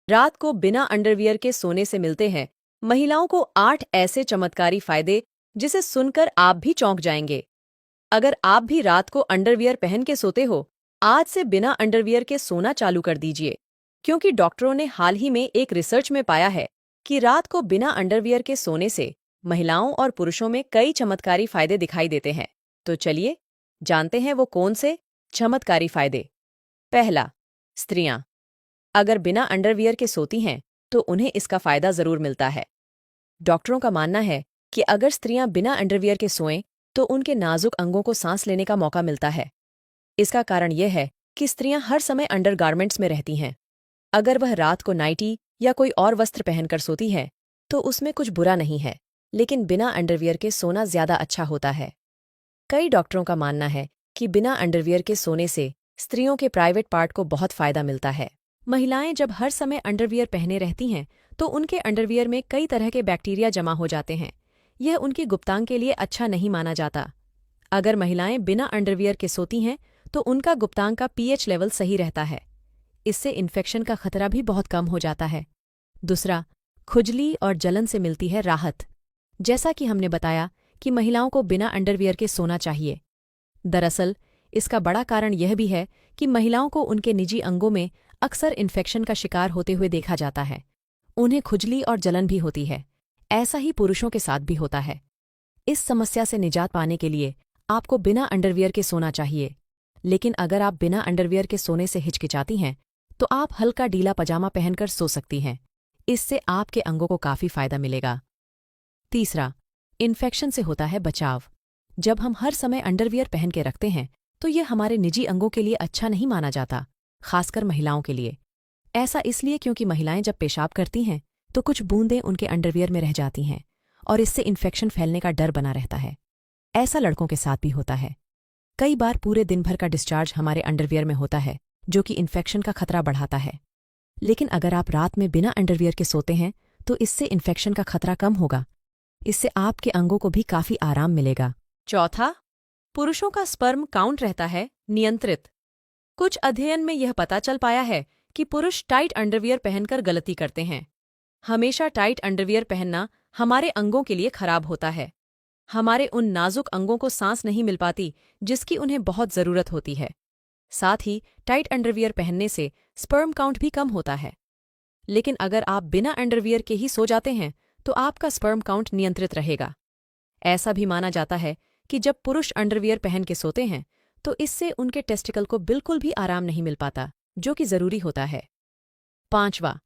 रात को बिना अंडरवियर के सोने से मिलते हैं महिलाओं को 8 ऐसे चमत्कारी फायदे जिसे सुनकर आप भी चौंक जाएंगे। अगर आप भी रात को अंडरवियर पहन के सोते हो, आज से बिना अंडरवियर के सोना चालू कर दीजिए, क्योंकि डॉक्टरों ने हाल ही में एक रिसर्च में पाया है कि रात को बिना अंडरवियर के सोने से महिलाओं और पुरुषों में कई चमत्कारी फायदे दिखाई देते हैं। तो चलिए जानते हैं वो कौन से चमत्कारी फायदे। पहला, स्त्रियां अगर बिना अंडरवियर के सोती हैं तो उन्हें इसका फायदा जरूर मिलता है। डॉक्टरों का मानना है कि अगर स्त्रियां बिना अंडरवियर के सोएं तो उनके नाजुक अंगों को सांस लेने का मौका मिलता है। इसका कारण यह है कि स्त्रियां हर समय अंडरगारमेंट्स में रहती हैं। अगर वह रात को नाइटी या कोई और वस्त्र पहनकर सोती है तो उसमें कुछ बुरा नहीं है, लेकिन बिना अंडरवियर के सोना ज्यादा अच्छा होता है। कई डॉक्टरों का मानना है कि बिना अंडरवियर के सोने से स्त्रियों के प्राइवेट पार्ट को बहुत फायदा मिलता है। महिलाएं जब हर समय अंडरवियर पहने रहती हैं तो उनके अंडरवियर में कई तरह के बैक्टीरिया जमा हो जाते हैं। यह उनकी गुप्तांग के लिए अच्छा नहीं माना जाता। अगर महिलाएं बिना अंडरवियर के सोती हैं तो उनका गुप्तांग का पीएच लेवल सही रहता है। इससे इन्फेक्शन का खतरा भी बहुत कम हो जाता है। दूसरा, खुजली और जलन से मिलती है राहत। जैसा कि हमने बताया कि महिलाओं को बिना अंडरवियर के सोना चाहिए। दरअसल इसका बड़ा कारण यह भी है कि महिलाओं को उनके निजी अंगों में अक्सर इन्फेक्शन का शिकार होते हुए देखा जाता है। उन्हें खुजली और जलन भी होती है। ऐसा ही पुरुषों के साथ भी होता है। इस समस्या से निजात पाने के लिए आपको बिना अंडरवियर के सोना चाहिए। लेकिन अगर आप बिना अंडरवियर के सोने से हिचकिचाती हैं तो आप हल्का ढीला पजामा पहनकर सो सकती हैं। इससे आपके अंगों को काफी फायदा मिलेगा। तीसरा, इन्फेक्शन से होता है बचाव। जब हम हर समय अंडरवियर पहन के रखते हैं तो यह हमारे निजी अंगों के लिए अच्छा नहीं माना जाता, खासकर महिलाओं के लिए। ऐसा इसलिए क्योंकि महिलाएं जब पेशाब करती हैं तो कुछ बूंदें उनके अंडरवियर में रह जाती हैं और इससे इन्फेक्शन फैलने का डर बना रहता है। ऐसा लड़कों के साथ भी होता है। कई बार पूरे दिन भर का डिस्चार्ज हमारे अंडरवियर में होता है, जो कि इन्फेक्शन का खतरा बढ़ाता है। लेकिन अगर आप रात में बिना अंडरवियर के सोते हैं तो इससे इन्फेक्शन का खतरा कम होगा। इससे आपके अंगों को भी काफी आराम मिलेगा। चौथा, पुरुषों का स्पर्म काउंट रहता है नियंत्रित। कुछ अध्ययन में यह पता चल पाया है कि पुरुष टाइट अंडरवियर पहनकर गलती करते हैं। हमेशा टाइट अंडरवियर पहनना हमारे अंगों के लिए खराब होता है। हमारे उन नाजुक अंगों को सांस नहीं मिल पाती जिसकी उन्हें बहुत जरूरत होती है। साथ ही टाइट अंडरवियर पहनने से स्पर्म काउंट भी कम होता है। लेकिन अगर आप बिना अंडरवियर के ही सो जाते हैं तो आपका स्पर्म काउंट नियंत्रित रहेगा। ऐसा भी माना जाता है कि जब पुरुष अंडरवियर पहन के सोते हैं तो इससे उनके टेस्टिकल को बिल्कुल भी आराम नहीं मिल पाता, जो कि जरूरी होता है। पांचवा,